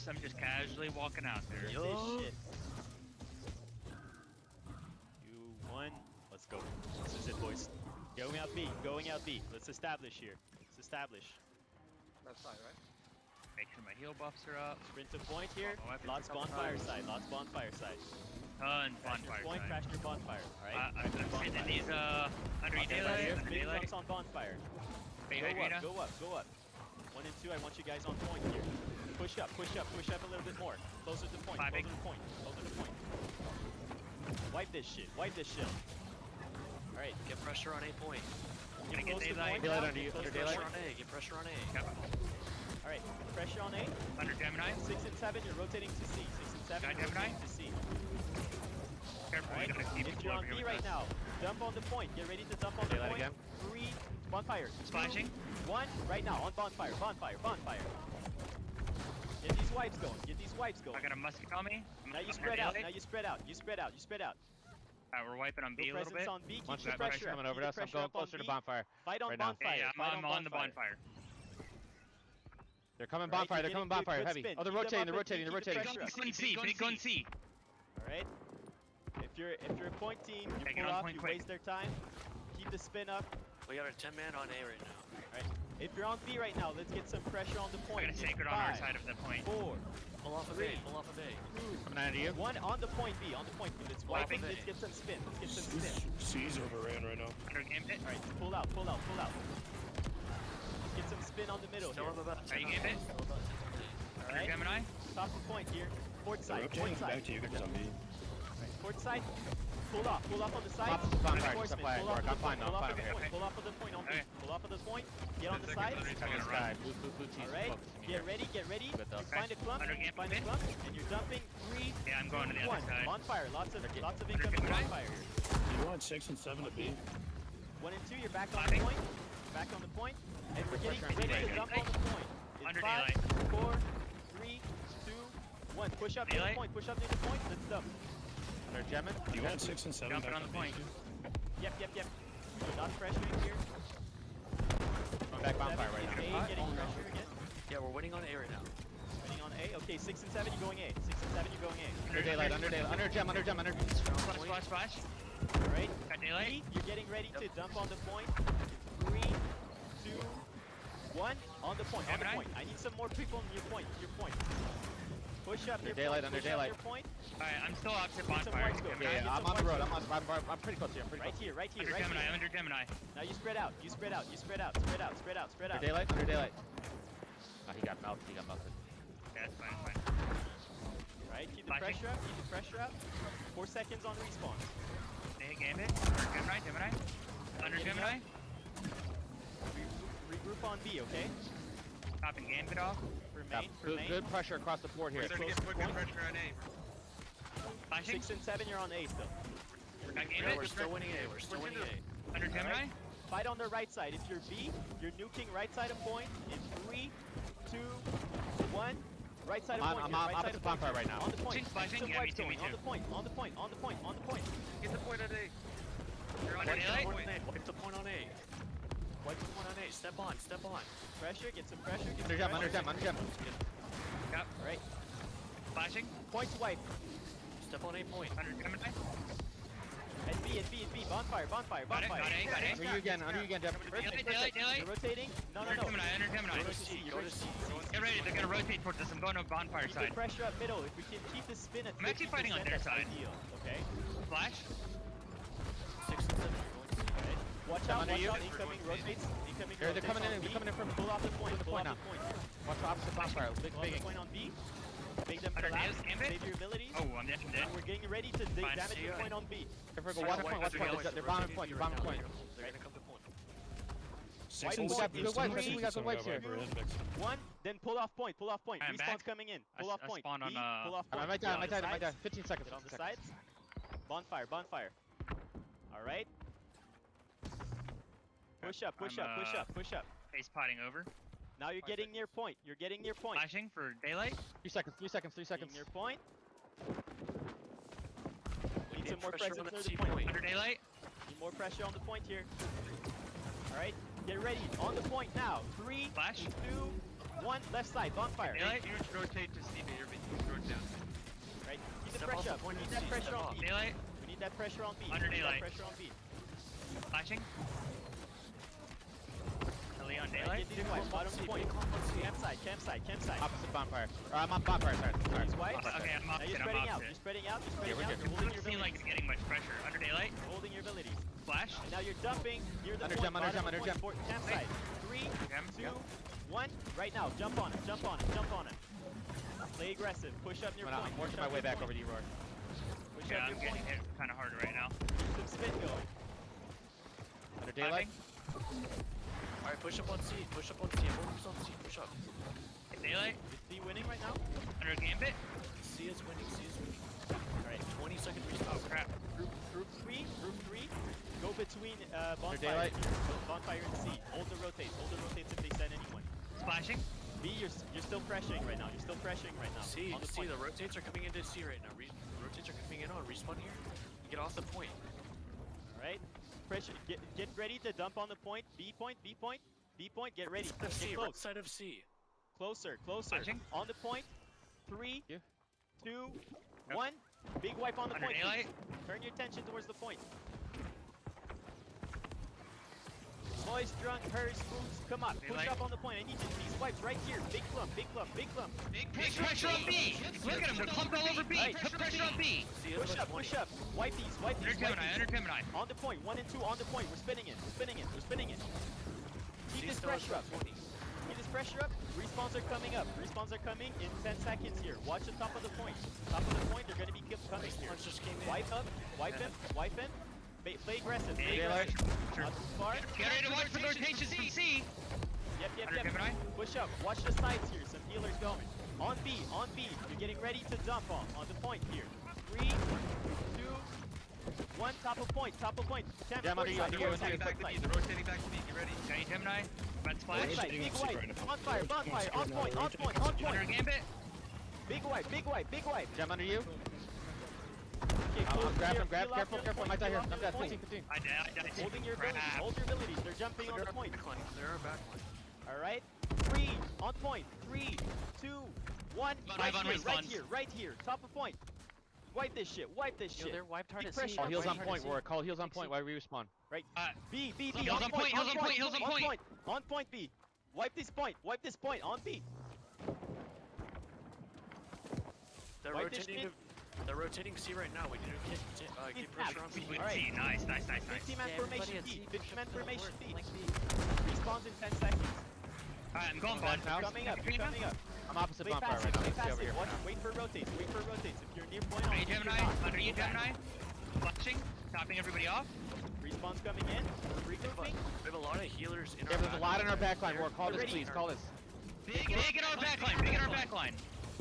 I'm just casually walking out there. Yo. This shit. You won. Let's go. This is it, boys. Going out B. Going out B. Let's establish here. Let's establish. Left side, right? Make sure my heal buffs are up. Sprint to point here. Oh, Lots bonfire side. Lots bonfire side. Tons Crash your bonfire point. side. Crash your bonfire. All right. I'm hitting these under Okay, daylight. right here. Under Big daylight. jumps on bonfire. Hey, Go Hydrina. up. Go up. Go up. 1 and 2. I want you guys on point here. Push up. Push up. Push up a little bit more. Closer to point. Closer to point. Closer to point. Wipe this shit. Wipe this shit. All right. Get pressure on A point. Gonna get daylight. Daylight Under pressure on A. Get pressure on A. Yep. All right. Pressure on A. Under Gemini. 6 and 7. You're rotating to C. 6 and 7. Got You're Gemini? rotating to C. Careful, Right. you gotta keep If people you're over on here B with right us. now, dump on the point. Get ready to dump on the Daylight point. again. 3. Bonfire. 2, Splashing. 1. Right now on bonfire. Bonfire. Bonfire. Get these wipes going. Get these wipes I going. got a musket on me. Now you spread out. Now you spread out. You spread out. You spread out. Alright, we're wiping on B a No little presence bit. on B. Keep Bunch the of pressure coming up. over Keep to us. the I'm pressure going up on closer to B. bonfire. Fight on right now. bonfire. Yeah, Fight I'm on the bonfire. bonfire. They're coming Right, bonfire. you're They're coming getting good bonfire heavy. spin. Oh, they're Keep them rotating. up They're and rotating. They're keep the rotating. pressure up. Big gun C, big gun C. All right. If you're a point team, you Take it pull on off. point You quick. waste their time. Keep the spin up. We got a 10-man on A right now. All right. If you're on B right now, let's get some pressure on the I point. got a sacred on our side of the point. 4, Pull off of A. Pull off of A. 2, Coming out of you. 1 on the point B. On the point B. Let's wipe it. Wiping. Let's get some spin. Let's get some spin. C's overran right now. Under game hit. All right. Pull out. Pull out. Pull out. Let's get some spin on the middle Still here. have about 10 you on getting A. it? Still about 10 on A. All Under right. Gemini. Top of point here. Port side. Rotating Port side. back to you guys on me. Port side. Pull off. Pull off on the side. Pop the bonfire, Reinforcement. supply Pull off work. of I'm the fine point. now, Pull I'm off fine of the over point. here. Pull off of the point on B. Okay. Pull off of the point. Get on the Second, side. third, second, This run. guy. Blue team's All right. focusing me Get here. ready. Get ready. Good though. Find a clump. Under game Find a pin. clump. And you're dumping 3, Yeah, I'm going to the 2, other 1. side. Bonfire. Lots of Under incoming Gemini. bonfire here. You want 6 and 7 to B? 1 and 2. You're back on the Climbing. point. Back on the point. And we're getting Pressure on ready to B. dump on the point. In Under 5, 4, 3, 2, 1. Push up near the Daylight. point. Push up near the point. Let's dump. Under Gemini. You want 6 and 7 Jumping back on the B, point. too? Yep. We're not pressuring here. Going back bonfire right A now. getting pressure again. Yeah, we're winning on A right now. Winning on A. Okay, 6 and 7, you're going A. 6 and 7, you're going A. Under daylight. Under daylight. Under gem. Under gem. Under. Splash, splash, splash. All right. Got daylight. B, you're getting ready to dump on the point. 3, 2, 1. On the point. On the Gemini. point. I need some more people on your point. Your point. Push up Under your daylight, point. under Push up daylight. your point. Alright, I'm still opposite Get some bonfire. whites going. Gemini. Yeah, I'm on the road. I'm pretty close here. I'm pretty Right close. here. Right here. Under Right Gemini, here. under Gemini. Now you spread out. You spread out. You spread out. Spread out. Spread out. Spread out. Under daylight. Under daylight. Oh, he got melted. He got melted. Yeah, it's fine, it's fine. Right. Keep the Flashing. pressure up. Keep the pressure up. 4 seconds on respawn. They hit game hit. Under Gemini, Gemini. Under Getting Gemini. Regroup on B, okay? Topping game hit off. Remain. Good pressure across the board here. Close to point. Flashing. 6 and 7, you're on A still. Got game Yeah, hit. we're still winning A. We're still winning A. Under Gemini. Fight on the right side. If you're B, you're nuking right side of point in 3, 2, 1. Right side of I'm point. on- here, I'm right opposite side of bonfire point. right now. On the point. Flashing, flashing. Some Yeah, me wipes too, me going. On too. the point. On the point. On the point. On the point. Get the point on A. Under Wipe the daylight. point on A. Wipe the point on A. Wipe the point on A. Step on. Step on. Pressure. Get some pressure. Get some Under gem. pressure. Under gem. Under gem. Yep. All right. Flashing. Points wipe. Step on A point. Under Gemini. And B. And B. And B. Bonfire. Bonfire. Got it, Bonfire. got it, got it. Under you again. Under you again, Gem. Daylight, daylight, You're daylight. rotating. No. Under Gemini, under Go Gemini. to C. Go Go to to C. C. Get ready, they're gonna rotate towards us. I'm going to bonfire Keep the side. pressure up middle. If we can keep the spin at 50%, I'm actually fighting on their that's side. ideal. Okay. Flash. 6 and 7. You're going to Okay. Watch I'm out, under watch you. out, incoming rotates, incoming Here, they're rotates coming in, on they're B. coming in from- Pull off the point, the pull point off now. the point here. Watch the opposite bonfire. Big, Pull off the big. point on B. Make them Under collapse, nails, gambit. save your abilities. Oh, I'm dead, I'm dead. We're getting ready to Fine. damage See the ya. point on B. Careful, go watch the point. Watch the point. They're bombing point. They're bombing point. They're gonna come to point. 6 White and board, 7. good white, we got good whites here. One, then pull off point, pull off point. I'm Respawn's back. coming in. I Pull off s- I point. spawned on, B, pull off point. I might die. I might die. I might die. Sides. 15 seconds. Get on the 15 seconds. sides. Bonfire, bonfire. Alright. Push up, push I'm, up, push up, push up. Face potting over. Now you're getting near point. You're getting near point. Flashing for daylight. 3 seconds. 3 seconds. 3 Getting seconds. near point. We need Need some more pressure presence on near that the C point. point. Under daylight. Need more pressure on the point here. Alright, get ready. On the point now. 3, Flash. 2, 1. Left side, bonfire. Daylight. Huge rotate to CB. up. We need that pressure on B. Daylight. We need that pressure on B. Under We need that daylight. pressure on B. Flashing. Ellie on Right, daylight. get these wipes. Bottom point. Campsite. Opposite bonfire. I'm on bonfire, sorry. These wipes. Okay, I'm Now you're opposite. I'm spreading out. opposite. You're spreading out. You're Yeah, spreading we're out. good. You're holding your Doesn't seem like abilities. it's getting much pressure. Under daylight. You're holding your abilities. Flash. And now you're dumping near the Under point. gem, under bottom gem, of under point, gem. Campsite. 3, Gem. 2, 1. Right now. Jump on it. Jump on it. Jump on it. Play aggressive. Push up near point. I'm working my way back over to you, Roar. Push Yeah, up I'm near getting point. hit kind of harder right now. Keep some spin going. Under daylight. Alright, push up on C. Push up on C. Focus on C. Push up. Daylight. Is C winning right now? Under gambit. C is winning. C is winning. Alright. 20-second Oh respawn. crap. Group 3. Go between bonfire daylight. here. Bonfire and C. Hold the rotates. Hold the rotates if they send anyone. Splashing. B, you're still pressuring right now. You're still pressuring right now. C, On the C, point. the rotates are coming into C right now. The rotates are coming in on respawn here. Get off the point. Alright. Pressure. Get ready to dump on the point. B point. B point. B point. Get ready. Right side of C. Get Right close. side of C. Closer. Flashing. On the point. 3, Yeah. 2, 1. Big wipe on the Under point. daylight. please. Turn your attention towards the point. Boys, drunk, hurry, spoons, come on. Push Daylight. up on the point. I need these wipes right here. Big clump. Big clump. Big clump. Big pressure on B. Look at him. They're clumped all over B. Right. Put pressure on B. C is Push about up. 20. Push up. Wipe these. Wipe Under these. Wipe Gemini. these. Under Gemini. On the point, 1 and 2 on the point. We're spinning it. We're spinning it. We're spinning it. Keep C this still has pressure up. about 20. Keep this pressure up. Respawns are coming up. Respawns are coming in 10 seconds here. Watch the top of the point. Top of the point. They're going to be coming here. Respawn just came in. Wipe up. Wipe him. Wipe him. Play aggressive. Play Daylight. aggressive. Not too far. Get ready to watch for rotations from C. Yep. Under Gemini. Push up. Watch the sides here. Some healers going. On B. On B. You're getting ready to dump on the point here. 3, 2, 1. Top of point. Top of point. Yeah, I'm under you, under you, under you. They're rotating back to B. Get ready. Okay, Gemini. Red splash. Right side, Rotating big on C wipe. right now. Bonfire. Bonfire. On Rotating point. on On C. point. On Under point. gambit. Big wipe. Big wipe. Big wipe. Gem under you. Okay, cool. Grab Here, him, grab, peel off careful, your careful. point, Might die peel here. off I'm your dead. point. 15. I died. Holding your Crap. abilities. Hold your abilities. They're jumping on They're the our point. backline. They're our backline. All right. 3 on point. 3, 2, 1. Five on Right respawns. here. Right here. Top of point. Wipe this shit. Wipe this Yo, shit. they're wiped hard Keep at C. pressure Call on heals on point. point, Roar. Call heals on point while we respawn. B. Heals on on point, heals on point, heals on point. On point, B. Wipe this point. Wipe this point. On B. They're Wipe this rotating. They're rotating C right now. We need to get pressure on B. With All right. C. Nice. 50-man Yeah, formation everybody at B. C, 50-man formation B. Like B. Respawns in 10 seconds. Alright, I'm going Flash bud. now. Coming up. You're coming up. I'm opposite Play bonfire passive. right now. Play Stay over passive. here. Watch. Wait for rotates. Wait for rotates. If you're near point, Under on you, you're Gemini. not. Under you, Go back. Gemini. Flashing. Topping everybody off. Respawns coming in. Regrouping. We have a lot of healers in Yeah, our there's a lot in our backline, They're- Roar. Call they're this, ready. please. Call this. Big in our backline. Big in our backline.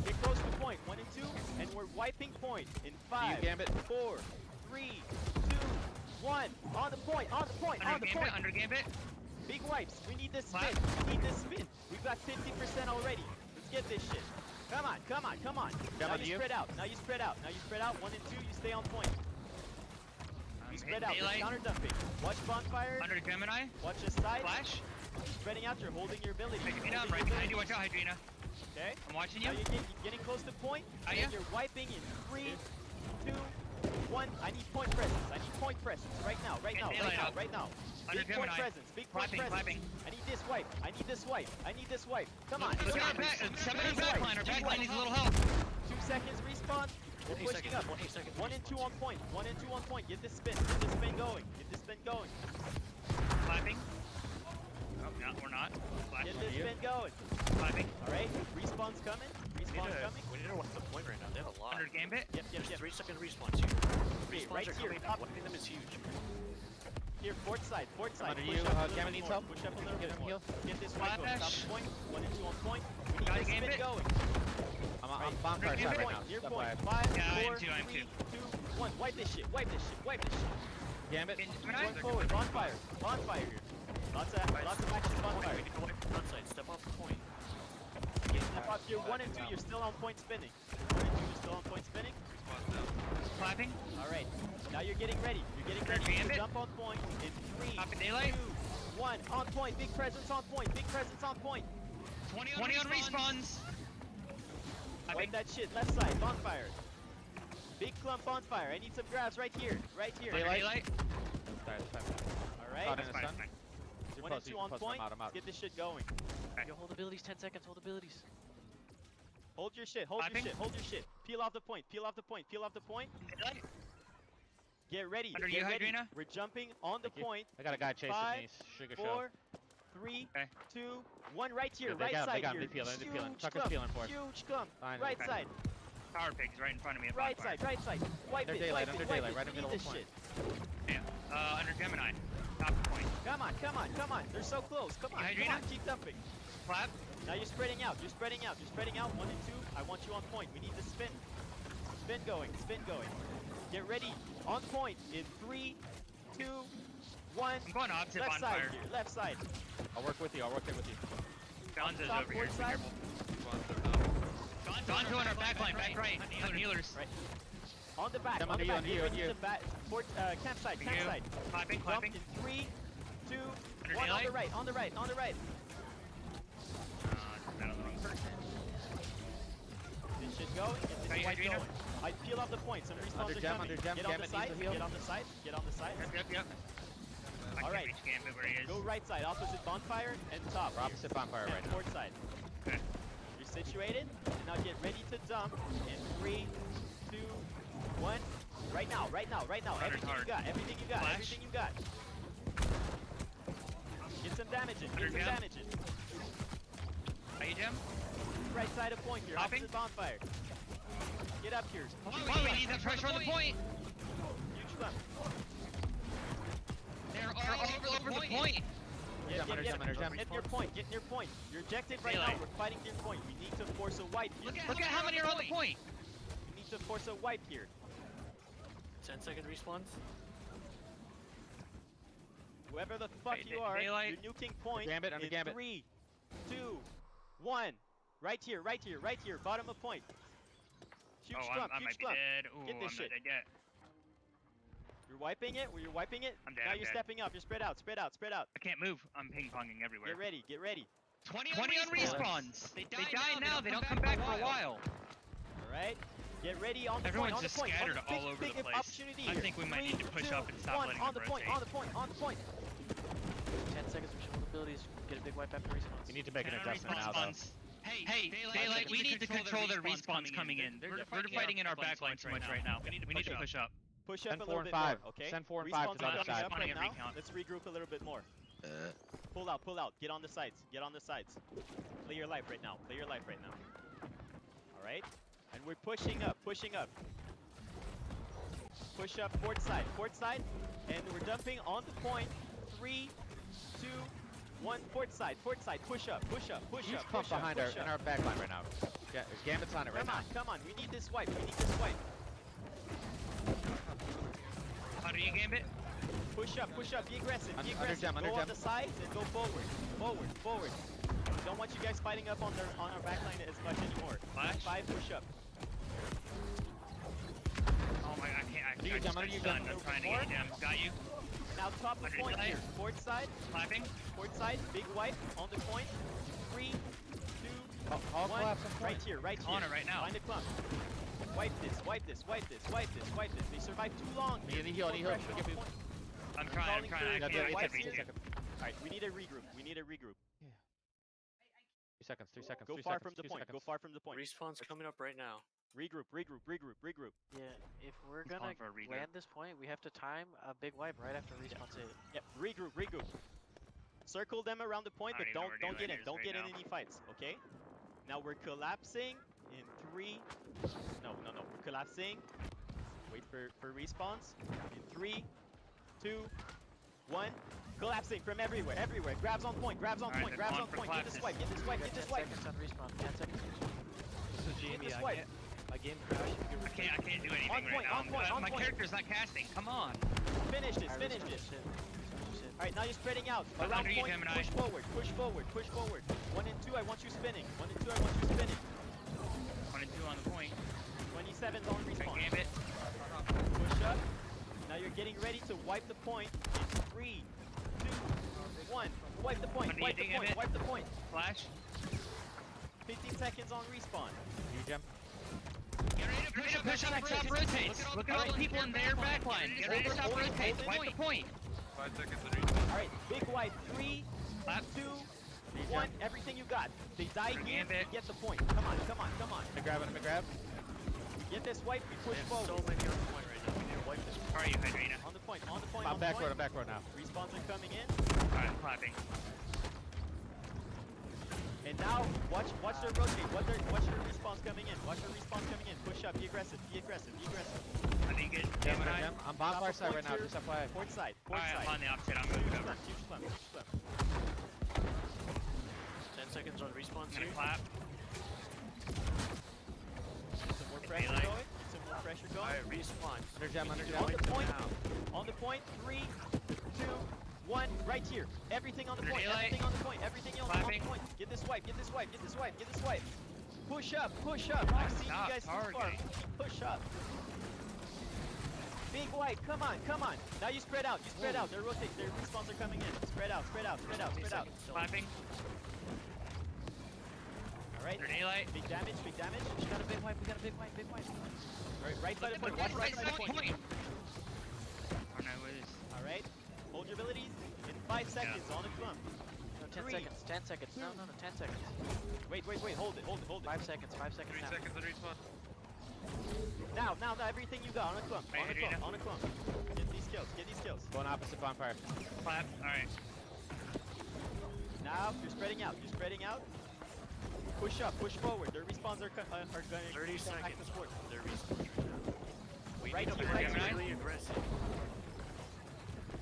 Get close to point. 1 and 2. And we're wiping point in 5, Gambit. 4, 3, 2, 1. On the point. On the point. On Under the gambit. point. Under gambit. Big wipes. We need this spin. Flash. We need this spin. We've got 50% already. Let's get this shit. Come on. Come on. Come on. Now onto you you. spread out. Now you spread out. Now you spread out. 1 and 2. You stay on point. You spread out. We're Daylight. counter dumping. Watch bonfire. Under Gemini. Watch this side. Flash. Spreading out. You're holding your ability. Hydrina. I'm Holding right your behind you. ability. Watch out, Hydrina. Okay. I'm watching Now you. you're getting close to point. Are And ya? then you're wiping in 3, 2, 1. I need point presence. I need point presence. Right now. Right Get now. Right daylight now. up. Right now. Under Big point Gemini. presence. Big point Clapping, presence. clapping. I need this wipe. I need this wipe. I need this wipe. Come on. Look come at our on. back. 7 in Big backline. wipe. Our Big backline wipe. needs a little help. 2 seconds respawn. We're 20 pushing seconds, up. 20 seconds 1 and 2 respawn. on point. 1 and 2 on point. Get this spin. Get this spin going. Get this spin going. Clapping. Oh, no, we're not. Flash. Get this you. spin going. Clapping. All right. Respawn's coming. Respawn's coming. We need to wipe the point right now. They have a lot. Under gambit. Yep. There's Yep. 3-second respawns here. Okay, Respawns right are here. coming. Top. Wiping them is huge. Here, port side. Port side. under Push you. up a little Gamma bit needs more. help. Push up a little Get bit him more. heal. Get this right going. Top Flash. of point. 1 and 2 on point. We need Got this a spin gambit. going. I'm bonfire Under side right Point. now. Near Step point. wide. 5, Yeah, I am 4, too, I am 3, too. 2, 1. Wipe this shit. Wipe this shit. Wipe this shit. Gambit. Gemini. Going forward. Bonfire. Bonfire here. Lots of action. Bonfire. We need to wipe the front side. Step off the point. Step up. You're 1 and 2. You're still on point spinning. 1 and 2. You're still on point spinning. Clapping. All right. Now you're getting ready. You're getting ready to Gambit. jump on point in 3, Top of daylight. 2, 1. On point. Big presence on point. Big presence on point. 20 on respawns. Wipe that shit. Left side. Bonfire. Big clump bonfire. I need some grabs right here. Right here. Daylight. Sorry, sorry. Alright. Caught in That's the fine, sun. that's fine. You're 1 close, and 2 you're on close. point. I'm out, I'm out. Let's get this shit going. Yo, hold abilities, 10 seconds, hold abilities. Hold your shit. Hold your Clapping. shit. Hold your shit. Peel off the point. Peel off the point. Peel off the point. Daylight. Get ready. Under Get you, ready. Hydrina. We're jumping on the Thank you. point. I got a guy chasing 5, me. Sugar 4, 3, Okay. 2, 1. Right here. Yeah, they right got him, they side got him, here. they peeling, they peeling. Huge Tucker's clump. peeling for us. Huge clump. Fine. Right Okay. side. Power pig's right in front of me. At Right bonfire. side. Right side. Wipe Under it. daylight, Wipe under it. Wipe daylight, it. right in We the need middle this of shit. Yeah. Under Gemini. Top point. Come on. Come on. Come on. They're so close. Come on. Come Hydrina? on. Keep dumping. Clap. Now you're spreading out. You're spreading out. You're spreading out. 1 and 2. I want you on point. We need the spin. Spin going. Spin going. Get ready. On point in 3, 2, 1. I'm going opposite Left side bonfire. here. Left side. I'll work with you, I'll work there with you. Gonzo's Top over here. port So side. careful. Gonzo on our back line. Back right. On healers. Right. On the back. Come On the under you, back. under Get you, ready under you. to bat. Port, campsite. You. Campsite. Clapping. Jump Clapping. in 3, 2, Under 1. On the daylight. right. On the right. On the right. Not on the wrong person. This shit going. Get Hey, this white Hydrina. going. I peel off the points. Some respawns Under are gem, coming. under gem. Get on the Gambit side. needs a heal. Get on the side. Get on the side. Yep. I All can't right. reach Gambit where he is. Go right side. Opposite bonfire and top. We're opposite bonfire right And now. port side. Okay. You're situated. And now get ready to dump in 3, 2, 1. Right now. Right now. Right now. Hard, Everything you hard. got. Everything you got. Flash. Everything you got. Get some damage in. Get Under some gem. damage in. Are you Gem? Right side of point here. Popping. Opposite bonfire. Get up here. Why we need that pressure on the point? Huge clump. They're all over the point. Get, Under gem, under gem. Get your point. Get your point. You're ejected right Daylight. now. We're fighting your point. We need to force a wipe here. Look at how many are on the point. We need to force a wipe here. 10-second respawns. Whoever the fuck Hey, you are, Daylight. you're nuking point Gambit, under in Gambit. 3, 2, 1. Right here, right here, right here. Bottom of point. Huge Oh, clump, I huge might be clump. dead. Ooh, Get this I'm shit. not dead yet. You're wiping it? You're wiping it? I'm dead, Now I'm you're dead. stepping up. You're spread out, spread out, spread out. I can't move. I'm ping-ponging everywhere. Get ready, get ready. 20 on respawns. They die now. They don't come back for a while. All right. Get ready on the Everyone's point, on just the point. scattered on the all over big the place. Opportunity I here. think we might 3, need to push 2, up and stop 1, letting on them the point, rotate. on the point, on the point. 10 seconds, we should hold abilities. Get a big wipe after respawns. You need to make an 10 on adjustment now though. respawns. Hey, Daylight, we need to control their respawns coming in. We're fighting in our backline too much right now. We need to push up. Push up Send a 4 little and bit 5. more, okay? Send 4 and 5 to the Respawns other are coming side. up right Respawning now. and recount. Let's regroup a little bit more. Pull out, pull out. Get on the sides. Get on the sides. Play your life right now. Play your life right now. All right? And we're pushing up, pushing up. Push up, port side, and we're dumping on the point. 3, 2, 1, port side, push up, push up, push Huge up, clump push up, behind push in up. our back line right now. Gambit's on it right Come now. on, come on, we need this wipe, we need this wipe. How do you Gambit? Push up, be aggressive, be Under aggressive. gem, under Go on gem. the sides and go forward, forward. Don't want you guys fighting up on our back line as much anymore. Flash. 5, push up. Oh my, I can't. Under you, I just Gem, got under you, stunned. Gem. I'm trying to get you, Gem. Got you. Now top of Under point delay. here. Port side, Clapping. big wipe on the point. 3, 2, All 1. collapse on point. Right here, right here. On it right now. Find a clump. Wipe this. They survived too long. Need a heal, No need a heal. pressure on Give me- point. I'm trying. I Yeah, can't. do it. I It can't takes reach 3 it. seconds. Alright, we need a regroup. 3 seconds, 3 seconds. Go 3 far seconds, from the 2 point. seconds. Go far from the point. Respawn's coming up right now. Regroup. Yeah, if we're He's gonna calling for a regroup. land this point, we have to time a big wipe right after respawn's hit. Yep, regroup. Circle them around the point, I but don't even know don't where get Daylight in. is Don't right get in now. any fights, okay? Now we're collapsing in 3. No. We're collapsing. Wait for respawns. In 3, 2, 1. Collapsing from everywhere. Grabs on point. Alright, they're Grabs going on for point. Get this collapses. wipe. You Get got this 10 wipe. seconds on respawn. 10 seconds. So Get Jamie, this I wipe. can't. My game crashed. I can't do anything On right point, now. on point, on My point. character's not casting. Come on. Finish this. Alright, respawn just hit. Respawn just hit. Alright, now you're spreading out. Under Around you, point, Gemini. push forward. 1 and 2, I want you spinning. 1 and 2, I want you spinning. 1 and 2 on the point. 27's on Okay, respawn. Gambit. Push up. Now you're getting ready to wipe the point in 3, 2, 1. Wipe the point. Under Wipe you, the point. Gambit. Wipe the point. Flash. 15 seconds on respawn. You, Gem. Get ready to push up push up, stop rotates. Look at all the people in their backline. Get ready to stop rotates. Wipe the point. 5 seconds and respawn. All right, big wipe. 3, Clap. 2, 1. Everything you got. They die here. Gambit. Get the point. Come on, come on, come on. Let me grab it, let me grab. Get this wipe. We push They have forward. so many on the point right now. We need to wipe this. How are you, Hydrina? On the point, on the point, I'm on the backward, point. I'm backward now. Respawns are coming in. Alright, I'm clapping. And now, watch their rotate. Watch their respawns coming in. Watch their respawns coming in. Push up. Be aggressive. Be aggressive. Be aggressive. I think it. Gem, Gemini. gem. I'm bonfire Top of side right now, point just FYI. Port side. Port Alright, I'm side. on the opposite. I'm Huge moving over. slump. Huge slump. Huge slump. 10 seconds on respawns I'm here. gonna clap. Some more pressure Daylight. going. Some more pressure going. Alright, respawn. Under gem, under We need gem. to On the wipe them point. now. On the point. 3, 2, 1. Right here. Everything on the point. Daylight. Everything on the point. Everything on the Clapping. point. Get this wipe. Get this wipe. Get this wipe. Get this wipe. Push up. Push up. I've seen you Stop guys too far. targeting. Push up. Big wipe. Come on. Come on. Now you spread out. You spread out. They're rotating. Their respawns are coming in. Spread out. Spread out. Spread out. 20 Spread out. seconds still. Clapping. All right. Under daylight. Big damage. Big damage. We got a big wipe. We got a big wipe. Big wipe. Right side of the point. Watch right side of the point. Oh no, what is? All right. Hold your abilities. In 5 seconds on the clump. No, 10 3. seconds. 10 seconds. No, 10 seconds. Wait. Hold it. 5 seconds. 5 seconds 3 now. seconds and respawn. Now, everything you got on a clump. Right, On a Adriana. clump. On a clump. Get these kills. Get these kills. Going opposite bonfire. Clap. Alright. Now you're spreading out. You're spreading out. Push up. Push forward. Their respawns are going 30 to come back seconds. to sport. They're respawns right now. We Right need to here, be right here. really aggressive.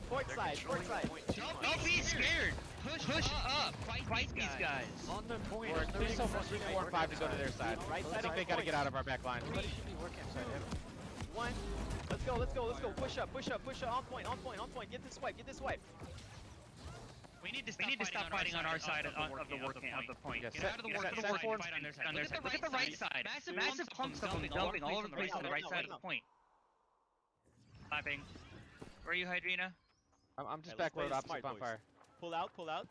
Port They're side. Port controlling side. the point too much. Don't be scared. Push up. Fight these guys. On the point. We're on the 3 so point. 3, 4, 5 to go to their side. Right I side think of they the gotta point. get out of our back line. Everybody should be working side. 1. Let's go. Let's go. Let's go. Push up. Push up. Push up. On point. On point. On point. Get this wipe. Get this wipe. We need to stop fighting on our side of the point. Yeah, Get set- out of the set- work set and forward. fight on their side. Look at the right side. Massive clumps dumping all over the place on the right side of the point. Clapping. Where are you, Hydrina? I'm just Alright, let's back road play it opposite smart, boys. bonfire. Pull out. Pull out.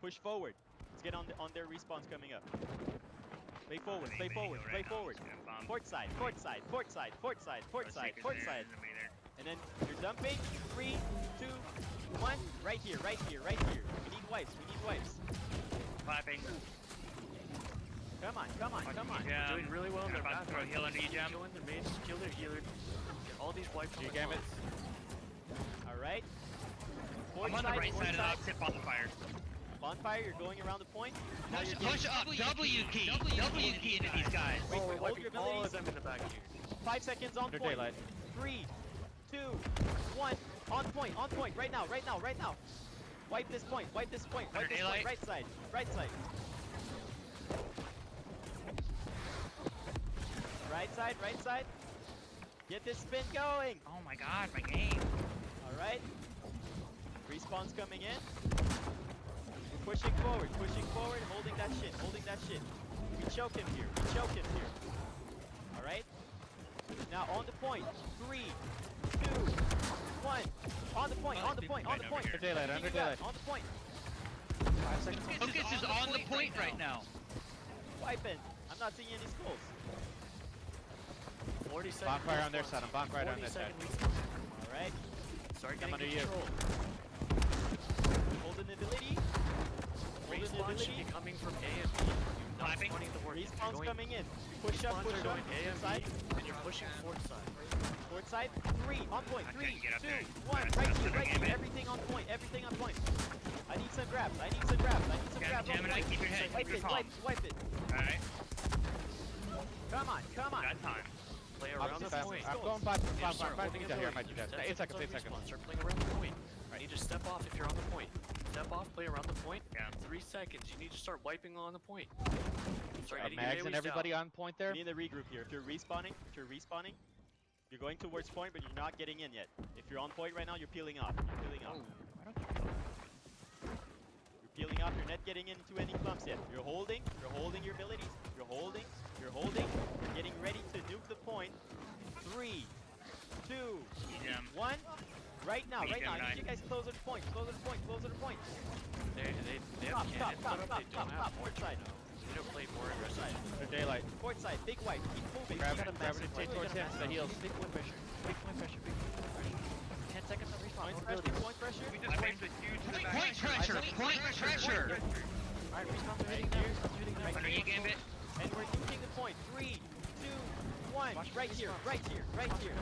Push forward. Let's get on their respawns coming up. Play forward. Play forward. Play forward. Port side. Port side. Port side. Port side. Port side. Port side. And then you're dumping. 3, 2, 1. Right here. Right here. Right here. We need wipes. We need wipes. Clapping. Come on. Come on. Come on. We're doing really well in their About to back throw a heal under you, Jam. Kill in their mages, kill their healer. Get all these wipes on You the game it? clumps. All right. Port I'm on the right port side of the opposite bonfire. Bonfire. You're going around the point. Now you're Push up. W key into these guys. Wait, We're hold wiping your all abilities. of them in the back here. 5 seconds on Under point. daylight. 3, 2, 1. On point. On point. Right now. Right now. Right now. Wipe this point. Wipe this point. Wipe Under this point. daylight. Right side. Right side. Right side. Right side. Get this spin going. Oh my god, my game. All right. Respawn's coming in. We're pushing forward. Pushing forward. Holding that shit. Holding that shit. We choke him here. We choke him here. All right. Now on the point. 3, 2, 1. On the point. On the point. On the point. Under daylight, under daylight. On the point. 5 seconds. Focus is on the point right now. Wiping. I'm not seeing any skulls. 40 seconds. Bonfire on their respawn. side, I'm bonfire on 40 their side. second respawn. All right. Start I'm getting under you. control. Holding the ability. Holding the Respawn should ability. be coming from A and B. You're not Clapping. spawning the work. If you're Respawn's going, coming in. Push up. respawns Push are up. going A and Side. B, and you're pushing fourth side. Port side. 3. On point. I 3, couldn't get up 2, there. 1. That's Right enough here. to Right game here. it. Everything on point. Everything on point. I need some grabs. I need some grabs. I need some Yeah, grabs. on Gemini, point. keep your head, Wipe keep your it. calm. Wipe it. Alright, Come on. Come on. got time. Play around Opposite the bonfire. point. I'm going back to Yeah, bonfire. start I'm trying to holding get down here. I abilities. might do that. 10 8 seconds, 8 on seconds. respawn. Start playing around the point. You need to step off if you're on the point. Step off, play around the point. Yeah. 3 seconds. You need to start wiping on the point. Start getting Mags your and AoEs everybody down. on point there. We need to regroup here. If you're respawning, you're going towards point, but you're not getting in yet. If you're on point right now, you're peeling off. You're peeling off. You're peeling off. You're not getting into any clumps yet. You're holding your abilities. You're holding. You're getting ready to nuke the point. 3, 2, Gem. 1. Right now, Me, right now. I Gemini. need you guys closer to point. Closer to point. Closer to point. They have Stop, cannons, stop, but they don't have stop. point. Port side. You know, play more aggressive. Side. Under daylight. Port side. Big wipe. Keep moving. Grab Keep it. Grab it and take towards him. The heels. Big point pressure. Big point pressure. Big point pressure. 10 seconds on respawn. Point No pressure. abilities. Point pressure. We just wiped a huge Point pressure! Point pressure! Alright, respawns are Right hitting now. here. Respawns are hitting now. Under you, Gambit. And we're nuking the point. 3, 2, 1. Watch Right for here. respawn. Right here. Right here.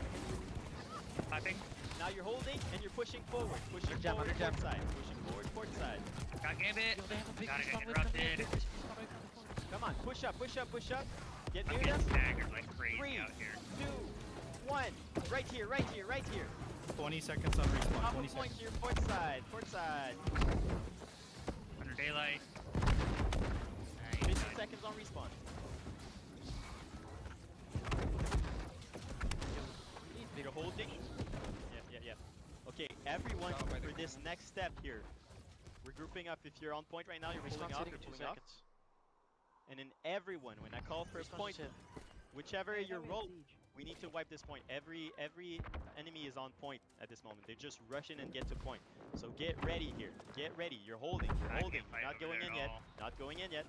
Clapping. Now you're holding and you're pushing forward. Pushing Under gem, forward. under gem. Port side. Pushing forward. Port side. Got Gambit. Yo, they have a big Gotta respawn get wave coming in. interrupted. Big respawn wave coming forward. Come on. Push up. Push up. Push up. Get I'm near getting them. staggered like crazy 3, out here. 2, 1. Right here. Right here. Right here. 20 seconds on respawn. Top 20 of point seconds. here. Port side. Port side. Under daylight. 50 seconds on respawn. You're holding. Yeah. Okay, everyone for this next step here. We're grouping up. If you're on point right now, you're pulling Respawn's off. hitting You're in 2 pulling off. seconds. And then everyone, when I call for a Respawn's point, just hit. whichever your role, we need to wipe this point. Every enemy is on point at this moment. They just rush in and get to point. So get ready here. Get ready. You're holding. You're I holding. can't fight You're not over going there in at yet. all. Not going in yet.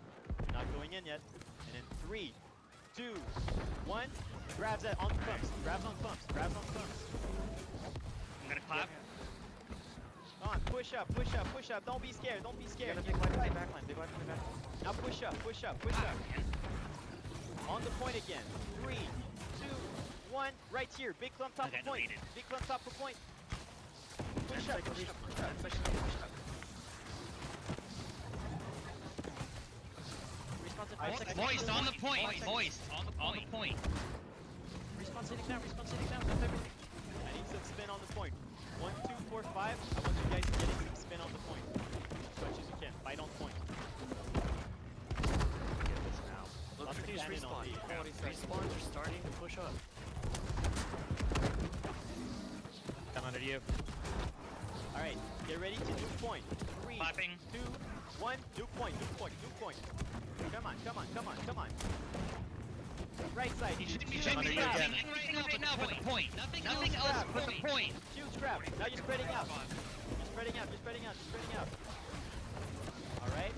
Not going in yet. And then 3, 2, 1. Grabs at on pumps. Grabs on pumps. Grabs on pumps. I'm gonna clap. Come on, push up, push up, push up. Don't be scared, don't be You scared. got a big wipe in the backline. Big wipe in the backline. Now push up, push up, push up. On the point again. 3, 2, 1. Right here. Big clump top Okay, of point. deleted. Big clump top of point. Push 10 up, seconds push up, respawn. push up. 10 seconds push up. Respawn's at 5 seconds. Moist on the point. Moist on the point. Respawn's hitting now. Respawn's hitting now. Dump everything. I need some spin on the point. 1, 2, 4, 5. I want you guys getting some spin on the point. As much as you can. Fight on point. Look Lots for of these cannon on respawn. B. Respawns are starting to push up. Come under you. Alright, get ready to do point. 3, Clapping. 2, 1. Do point, do point, do point. Come on, come on, come on, come on. Right side. You should be huge under you grab. again. right now but the point. Nothing Huge else grab. but the point. Huge grab. Now you're spreading out. You're spreading out, you're spreading out, you're spreading out. Alright.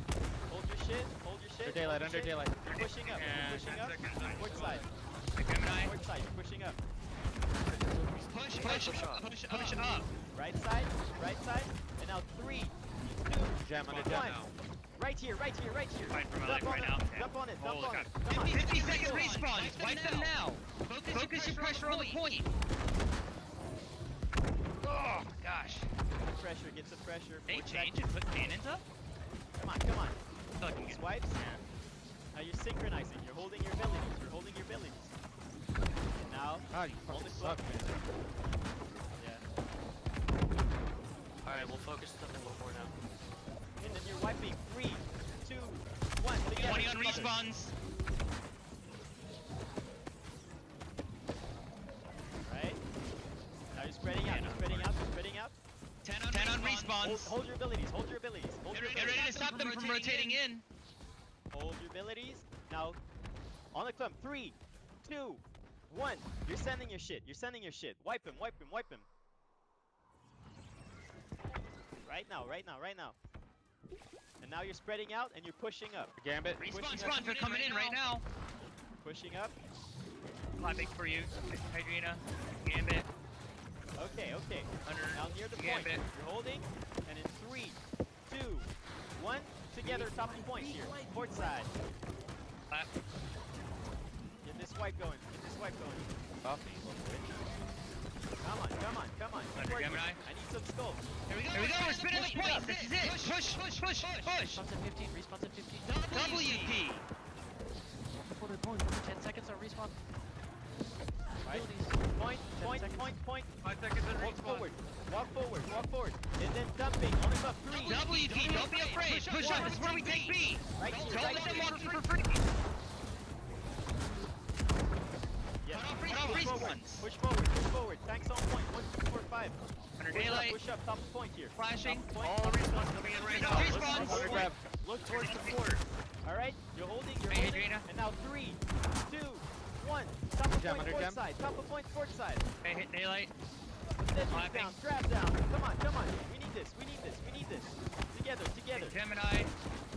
Hold your shit, hold your shit. Under daylight. hold Under your shit. daylight. You're pushing up, you're pushing up. Port side. Gemini. Port side, you're pushing up. Push up. Right side, and now 3, 2, Gem, under 1. gem. Right here, right here, right here. Fight for my Dump life on right it, now. dump on it, dump Holy on God. it. Come on. 50 seconds respawn. Wipe them now. Focus your pressure on the point. Oh gosh. Get some pressure. They Port side. change and put cannons up. Come on, come on. Fucking good. Swipes. Now you're synchronizing. You're holding your abilities. You're holding your abilities. And now, God, you hold fucking it suck, close. man. Yeah. Alright, we'll focus them a little more now. And then you're wiping. 3, 2, 1. Together. 20 on respawns. Right. Now you're spreading out. You're spreading out. You're spreading out. 10 on respawns. Hold your abilities. Hold your abilities. Hold your Get abilities. ready to stop them from rotating in. Hold your abilities. Now, on the clump. 3, 2, 1. You're sending your shit. You're sending your shit. Wipe him. Wipe him. Wipe him. Right now. Right now. Right now. And now you're spreading out and you're pushing up. Gambit. Respawns are coming in right now. Pushing up. Clapping for you, Hydrina. Gambit. Okay. Okay. Under Now near the point. Gambit. You're holding. And in 3, 2, 1. Together. Top of point here. Port side. Clap. Get this wipe going. Get this wipe going. Coffee, little bitch. Come on. Come on. Come on. Keep Under working. Gemini. I need some skulls. Here we go. We're spinning the point. This is it. Push. Respawn's at 15. Respawn's at 15. WP. Quarter point. 10 seconds on respawn. Right. Abilities. Point. 10 Point. seconds. Point. Point. 5 seconds and Walk respawn. forward. Walk forward. Walk forward. And then dumping. On the club. 3. WP. Don't be afraid. Push up. This is where we take B. Right here. Don't Right let them here. walk for free. Yeah. Cut off Push forward. respawns. Push forward. Push forward. Tanks on point. 1, 2, 4, 5. Under Push up. daylight. Push up. Top of point here. Flashing. Top of point. All respawns coming in right now. Respawns. Look, Under grab. look towards the port. All right. You're holding. You're Hey, holding. Adriana. And now 3, 2, 1. Top of Gem, point. under Port gem. side. Top of point. Port side. Okay, hit daylight. Then Clapping. down. Grab down. Come on. Come on. We need need this. We need this. We need this. Together, together. Gemini.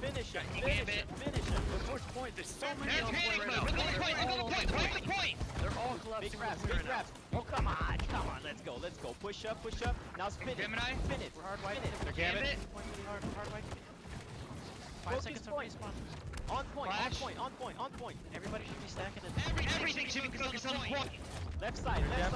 Finish him. You Finish gambit. him. Finish him. The first point, there's so many They're on point right now. look at the point, look at the point, look at the point! They're all Big collapsing grabs, on the big point right grabs. Oh, come on, come on. Let's go, let's go. Push up, push up. Now spin it. Gemini. Spin it. We're hard white. Spin it. Gambit. Point really hard, hard white. 5 Focus seconds on point. respawn. On point, on Flash. point, on point, on point. Everybody should be stacking it. Everything should be focused on the point. Left side here.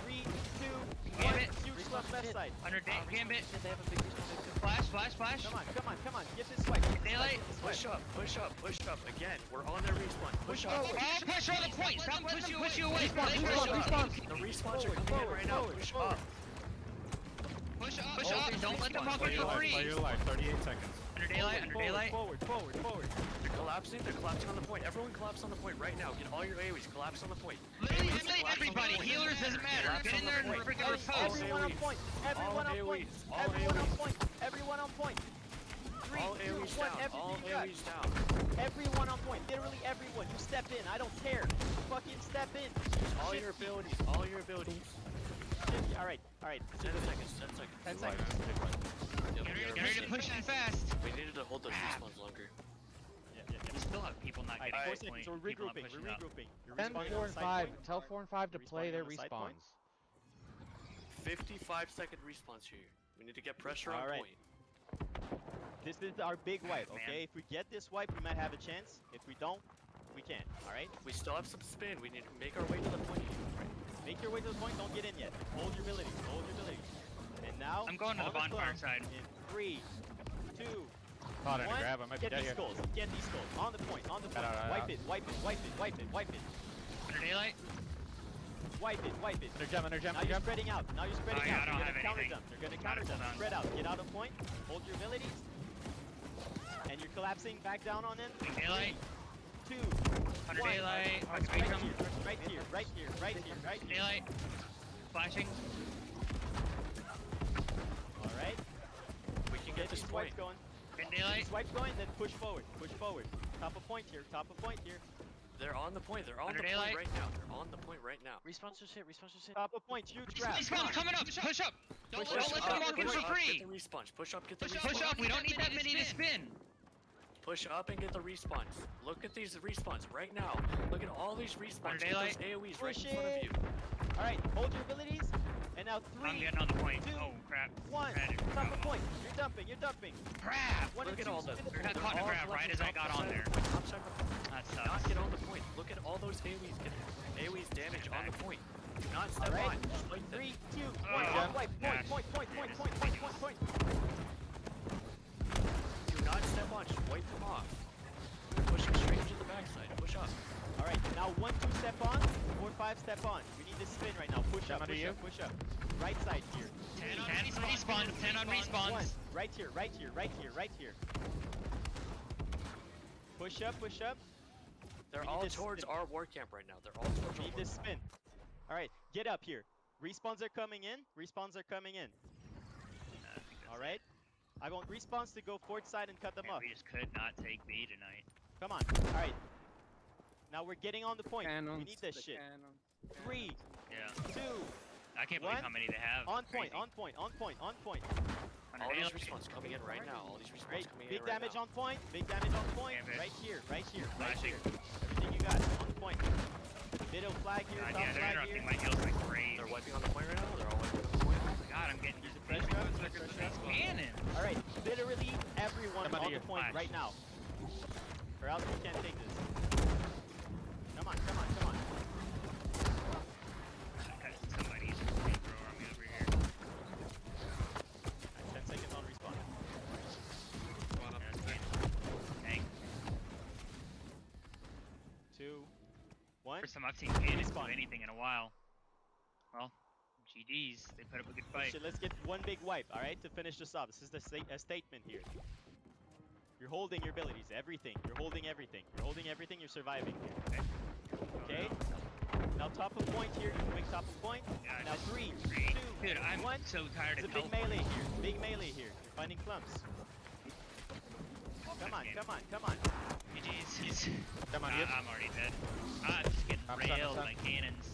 3, 2, 1. Gambit. Huge left, left side. Under Gambit. Shit, they have a big respawn. Flash, flash, flash. Come on, come on, come on. Get this swipe. Get this Daylight. swipe, get this swipe. Push up. Again, we're on their respawn. Push up. Oh, push on the point. Stop letting them push you away. Respawn. The respawns are coming in right now. Push up. Push up. Push up. Don't let them Play hunger your for life, play free. your life. 38 seconds. Under daylight, under daylight. Forward, forward, forward. They're collapsing on the point. Everyone collapse on the point right now. Get all your AoEs, collapse on the point. Literally everybody. Healers doesn't matter. Get in there and freaking repose. Everyone on point. Everyone on point. All Everyone on AoEs. point. Everyone on point. 3, All 2, AoEs 1. down. All Everything you got. AoEs down. Everyone on point. Literally everyone. You step in. I don't care. Fucking step in. All Shit. your abilities. All your abilities. Shit. All right. All right. 10 seconds. 10 seconds. 10 Big life, seconds. big life. Get ready to push in fast. We needed to hold those respawns longer. We still have people not All getting right. 4 to the seconds. point. We're People not regrouping. pushing We're up. regrouping. You're 10, respawning 4, on and the 5. side point. Tell 4 and 5 to Respawning play their on the side point. respawns. 55-second respawns here. We need to get pressure on All right. point. This is our big wipe, Man. okay? If we get this wipe, we might have a chance. If we don't, we can't. All right? We still have some spin. We need to make our way to the point. Make your way to the point. Don't get in yet. Hold your abilities. Hold your abilities. And now, I'm going to on the bonfire clock, side. In 3, 2, Caught in a 1. grab. I might be Get dead these here. skulls. Get these skulls. On the point. On the point. Out. Wipe it. Wipe it. Wipe it. Wipe it. Wipe it. Under daylight. Wipe it. Wipe it. Under gem, under gem, Now under you're gem. spreading out. Now you're spreading yeah, I out. don't You're have gonna counter anything. them. You're gonna Not counter a them. stun. Spread out. Get out of point. Hold your abilities. And you're collapsing back down on them. Daylight. 2, Under 1. daylight. Right Fucking here. come. Right here. Right here. Right here. Right here. Daylight. Flashing. All right. We can get Get this these point. swipes going. Get Get daylight. these swipes going. Then push forward. Push forward. Top of point here. Top of point here. They're on the point. They're on Under the daylight. point right now. They're on the point right now. Respawn should hit, respawn should hit. Top of point. Huge grab. Respawn's coming up. Push up. Don't Push let up. them walk in for free. Get the respawns. Push up. Get the Push respawns. up. We don't need that many to spin. Push up and get the respawns. Look at these respawns right now. Look at all these respawns. Get daylight. those AoEs right Push in front of you. All right. Hold your abilities. And now I'm 3, getting on the point. 2, Oh crap. 1. Ready. Top of point. You're dumping. You're dumping. Crap. 1 Look and at 2. all them. spin the They're point. caught in a all grab right as I got on there. Top side of the point. That Do not sucks. get on the point. Look at all those AoEs. Get AoEs damage on the point. Do not step All right. on. Just fight them. 3, 2, 1. Oh, Wipe. gosh. Point. Point. Do not step on. Just wipe them off. You're pushing straight into the backside. Push up. All right. Now 1, 2 step on. 4, 5 step on. We need to spin right now. Push up. Under Push you. up. Push up. Right side here. 10 on respawns. 10 on 1. respawns. Right here. Right here. Push up. They're We all need to towards spin. our war camp right now. They're all towards our Need war to camp. spin. All right. Get up here. Respawns are coming in. All right. I want respawns to go forward side and cut them Man, off. we just could not take B tonight. Come on. All right. Now we're getting on the point. We need this shit. 3, Yeah. 2, I can't believe 1. how many they have. on Crazy. point. Under All these daylight. respawns coming in right now. All these respawns Great. coming Big in right damage now. on point. Gambit. Right here. Flashing. Everything you got on the point. Ditto flag here. God, Top yeah, they're flag interrupting here. my heals like crazy. They're wiping on the point right now. They're all wiping on the point. Oh my god, I'm getting used to Pressure up. cannon. All right. Literally everyone Come under on the you. point Flash. right now. Or else we can't take this. Come on. Somebody's flamethrower on me over here. 10 seconds on respawn. Dang. 2, 1. First time I've seen cannons do Respawn. anything in a while. Well, GG's. They put up a good fight. Shit, let's get one big wipe, all right, to finish this off. This is the a statement here. You're holding your abilities, everything. You're holding everything. You're surviving here. Okay. Now top of point here. Quick top of point. Yeah, Now just 3, Great. 2, Dude, I'm 1. so tired There's of a big melee here. You're finding clumps. Come on. GG's. Come on, you. I'm already dead. I'm just getting I'm railed stunned. by cannons.